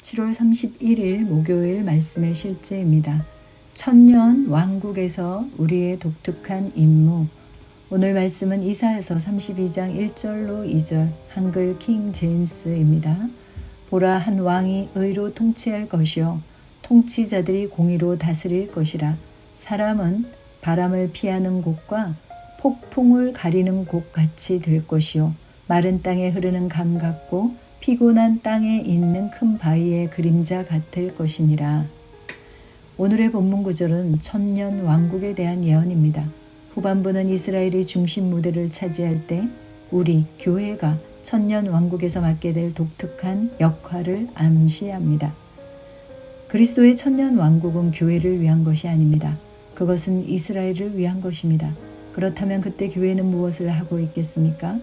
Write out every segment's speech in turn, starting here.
7월 31일 목요일 말씀의 실제입니다. 천년 왕국에서 우리의 독특한 임무. 오늘 말씀은 이사야서 32장 1절로 2절 한글 킹 제임스입니다. 보라, 한 왕이 의로 통치할 것이요 통치자들이 공의로 다스릴 것이라. 사람은 바람을 피하는 곳과 폭풍을 가리는 곳 같이 될 것이요 마른 땅에 흐르는 강 같고 피곤한 땅에 있는 큰 바위의 그림자 같을 것이니라. 오늘의 본문 구절은 천년 왕국에 대한 예언입니다. 후반부는 이스라엘이 중심 무대를 차지할 때 우리 교회가 천년 왕국에서 맡게 될 독특한 역할을 암시합니다. 그리스도의 천년 왕국은 교회를 위한 것이 아닙니다. 그것은 이스라엘을 위한 것입니다. 그렇다면 그때 교회는 무엇을 하고 있겠습니까?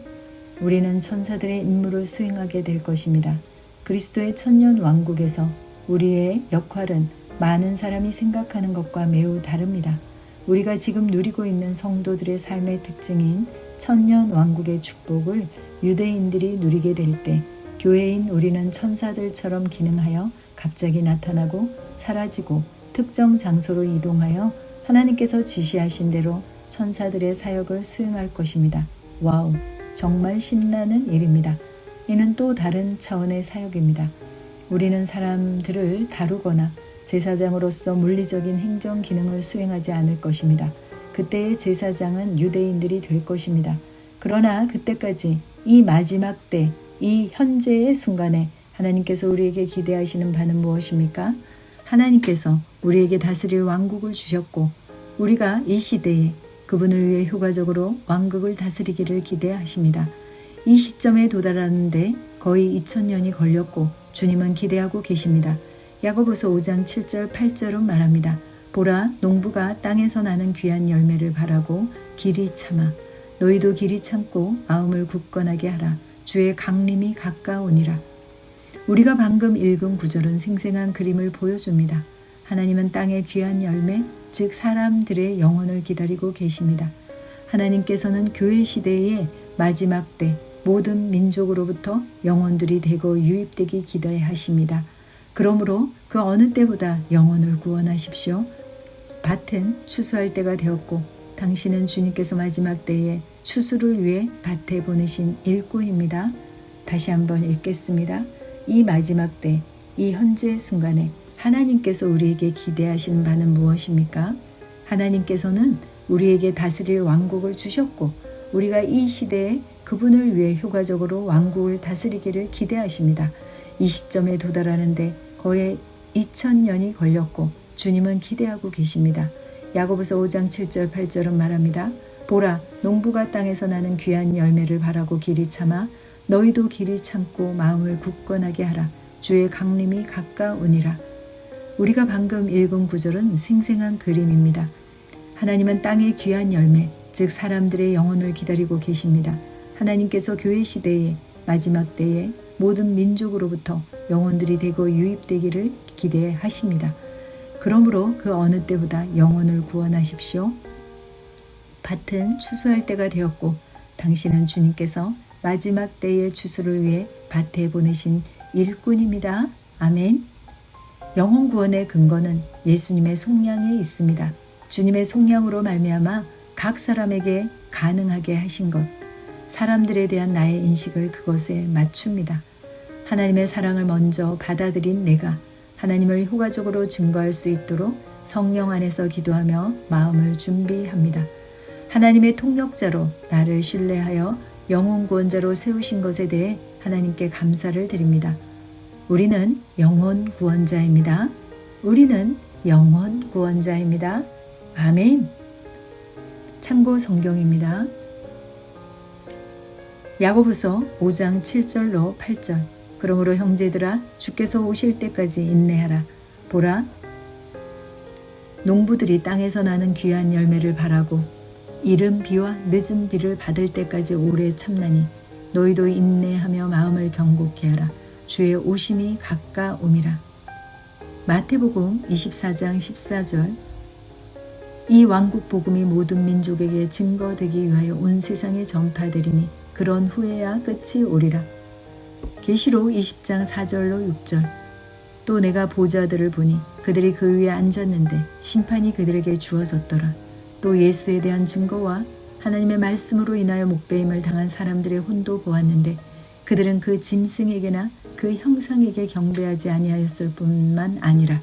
우리는 천사들의 임무를 수행하게 될 것입니다. 그리스도의 천년 왕국에서 우리의 역할은 많은 사람이 생각하는 것과 매우 다릅니다. 우리가 지금 누리고 있는 성도들의 삶의 특징인 천년 왕국의 축복을 유대인들이 누리게 될 때 교회인 우리는 천사들처럼 기능하여 갑자기 나타나고 사라지고 특정 장소로 이동하여 하나님께서 지시하신 대로 천사들의 사역을 수행할 것입니다. 와우! 정말 신나는 일입니다. 이는 또 다른 차원의 사역입니다. 우리는 사람들을 다루거나 제사장으로서 물리적인 행정 기능을 수행하지 않을 것입니다. 그때의 제사장은 유대인들이 될 것입니다. 그러나 그때까지 이 마지막 때, 이 현재의 순간에 하나님께서 우리에게 기대하시는 바는 무엇입니까? 하나님께서 우리에게 다스릴 왕국을 주셨고 우리가 이 시대에 그분을 위해 효과적으로 왕국을 다스리기를 기대하십니다. 이 시점에 도달하는데 거의 2000년이 걸렸고 주님은 기대하고 계십니다. 야고보서 5장 7절 8절은 말합니다. 보라, 농부가 땅에서 나는 귀한 열매를 바라고 길이 참아 너희도 길이 참고 마음을 굳건하게 하라. 주의 강림이 가까우니라. 우리가 방금 읽은 구절은 생생한 그림을 보여줍니다. 하나님은 땅의 귀한 열매, 즉 사람들의 영혼을 기다리고 계십니다. 하나님께서는 교회 시대의 마지막 때 모든 민족으로부터 영혼들이 대거 유입되기 기대하십니다. 그러므로 그 어느 때보다 영혼을 구원하십시오. 밭은 추수할 때가 되었고 당신은 주님께서 마지막 때에 추수를 위해 밭에 보내신 일꾼입니다. 다시 한번 읽겠습니다. 이 마지막 때, 이 현재 순간에 하나님께서 우리에게 기대하시는 바는 무엇입니까? 하나님께서는 우리에게 다스릴 왕국을 주셨고 우리가 이 시대에 그분을 위해 효과적으로 왕국을 다스리기를 기대하십니다. 이 시점에 도달하는데 거의 2000년이 걸렸고 주님은 기대하고 계십니다. 야고보서 5장 7절 8절은 말합니다. 보라, 농부가 땅에서 나는 귀한 열매를 바라고 길이 참아 너희도 길이 참고 마음을 굳건하게 하라. 주의 강림이 가까우니라. 우리가 방금 읽은 구절은 생생한 그림입니다. 하나님은 땅의 귀한 열매, 즉 사람들의 영혼을 기다리고 계십니다. 하나님께서 교회 시대의 마지막 때에 모든 민족으로부터 영혼들이 대거 유입되기를 기대하십니다. 그러므로 그 어느 때보다 영혼을 구원하십시오. 밭은 추수할 때가 되었고 당신은 주님께서 마지막 때의 추수를 위해 밭에 보내신 일꾼입니다. 아멘. 영혼 구원의 근거는 예수님의 속량에 있습니다. 주님의 속량으로 말미암아 각 사람에게 가능하게 하신 것, 사람들에 대한 나의 인식을 그것에 맞춥니다. 하나님의 사랑을 먼저 받아들인 내가 하나님을 효과적으로 증거할 수 있도록 성령 안에서 기도하며 마음을 준비합니다. 하나님의 통역자로 나를 신뢰하여 영혼 구원자로 세우신 것에 대해 하나님께 감사를 드립니다. 우리는 영혼 구원자입니다. 우리는 영혼 구원자입니다. 아멘. 참고 성경입니다. 야고보서 5장 7절로 8절. 그러므로 형제들아, 주께서 오실 때까지 인내하라. 보라, 농부들이 땅에서 나는 귀한 열매를 바라고 이른 비와 늦은 비를 받을 때까지 오래 참나니 너희도 인내하며 마음을 경고케 하라. 주의 오심이 가까움이라. 마태복음 24장 14절. 이 왕국 복음이 모든 민족에게 증거되기 위하여 온 세상에 전파되리니 그런 후에야 끝이 오리라. 계시록 20장 4절로 6절. 또 내가 보좌들을 보니 그들이 그 위에 앉았는데 심판이 그들에게 주어졌더라. 또 예수에 대한 증거와 하나님의 말씀으로 인하여 목배임을 당한 사람들의 혼도 보았는데 그들은 그 짐승에게나 그 형상에게 경배하지 아니하였을 뿐만 아니라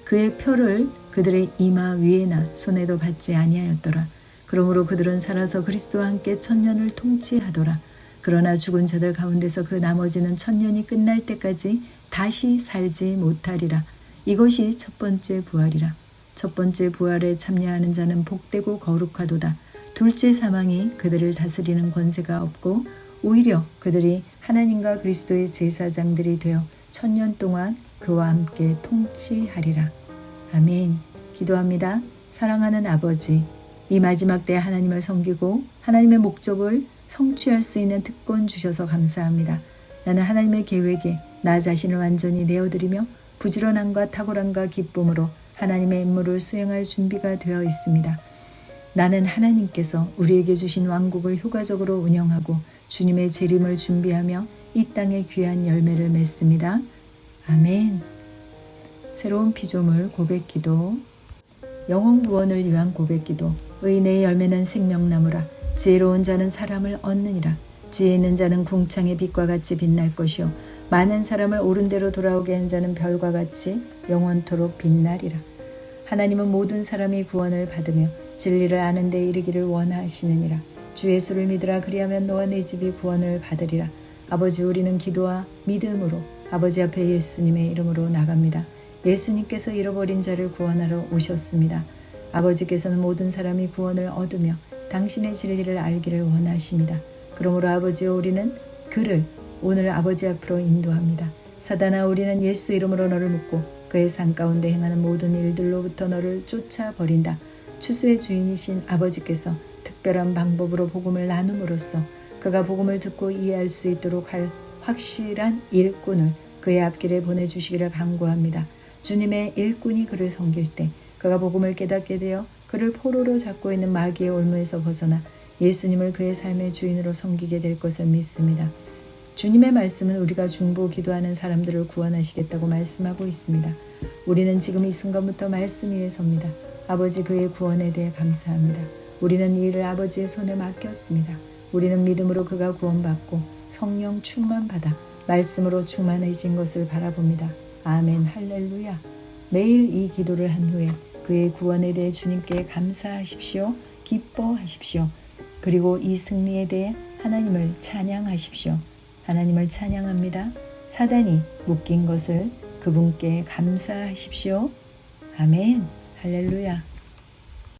그의 표를 그들의 이마 위에나 손에도 받지 아니하였더라. 그러므로 그들은 살아서 그리스도와 함께 천년을 통치하더라. 그러나 죽은 자들 가운데서 그 나머지는 천년이 끝날 때까지 다시 살지 못하리라. 이것이 첫 번째 부활이라. 첫 번째 부활에 참여하는 자는 복되고 거룩하도다. 둘째 사망이 그들을 다스리는 권세가 없고 오히려 그들이 하나님과 그리스도의 제사장들이 되어 천년 동안 그와 함께 통치하리라. 아멘. 기도합니다. 사랑하는 아버지, 이 마지막 때 하나님을 섬기고 하나님의 목적을 성취할 수 있는 특권 주셔서 감사합니다. 나는 하나님의 계획에 나 자신을 완전히 내어드리며 부지런함과 탁월함과 기쁨으로 하나님의 임무를 수행할 준비가 되어 있습니다. 나는 하나님께서 우리에게 주신 왕국을 효과적으로 운영하고 주님의 재림을 준비하며 이 땅에 귀한 열매를 맺습니다. 아멘. 새로운 피조물 고백기도. 영혼 구원을 위한 고백기도. 의인의 열매는 생명나무라. 지혜로운 자는 사람을 얻느니라. 지혜 있는 자는 궁창의 빛과 같이 빛날 것이요 많은 사람을 옳은 대로 돌아오게 한 자는 별과 같이 영원토록 빛나리라. 하나님은 모든 사람이 구원을 받으며 진리를 아는 데 이르기를 원하시느니라. 주 예수를 믿으라. 그리하면 너와 네 집이 구원을 받으리라. 아버지, 우리는 기도와 믿음으로 아버지 앞에 예수님의 이름으로 나갑니다. 예수님께서 잃어버린 자를 구원하러 오셨습니다. 아버지께서는 모든 사람이 구원을 얻으며 당신의 진리를 알기를 원하십니다. 그러므로 아버지여, 우리는 그를 오늘 아버지 앞으로 인도합니다. 사단아, 우리는 예수 이름으로 너를 묶고 그의 산 가운데 행하는 모든 일들로부터 너를 쫓아버린다. 추수의 주인이신 아버지께서 특별한 방법으로 복음을 나눔으로써 그가 복음을 듣고 이해할 수 있도록 할 확실한 일꾼을 그의 앞길에 보내주시기를 간구합니다. 주님의 일꾼이 그를 섬길 때 그가 복음을 깨닫게 되어 그를 포로로 잡고 있는 마귀의 올무에서 벗어나 예수님을 그의 삶의 주인으로 섬기게 될 것을 믿습니다. 주님의 말씀은 우리가 중보 기도하는 사람들을 구원하시겠다고 말씀하고 있습니다. 우리는 지금 이 순간부터 말씀 위에 섭니다. 아버지, 그의 구원에 대해 감사합니다. 우리는 이 일을 아버지의 손에 맡겼습니다. 우리는 믿음으로 그가 구원받고 성령 충만받아 말씀으로 충만해진 것을 바라봅니다. 아멘. 할렐루야. 매일 이 기도를 한 후에 그의 구원에 대해 주님께 감사하십시오. 기뻐하십시오. 그리고 이 승리에 대해 하나님을 찬양하십시오. 하나님을 찬양합니다. 사단이 묶인 것을 그분께 감사하십시오. 아멘. 할렐루야.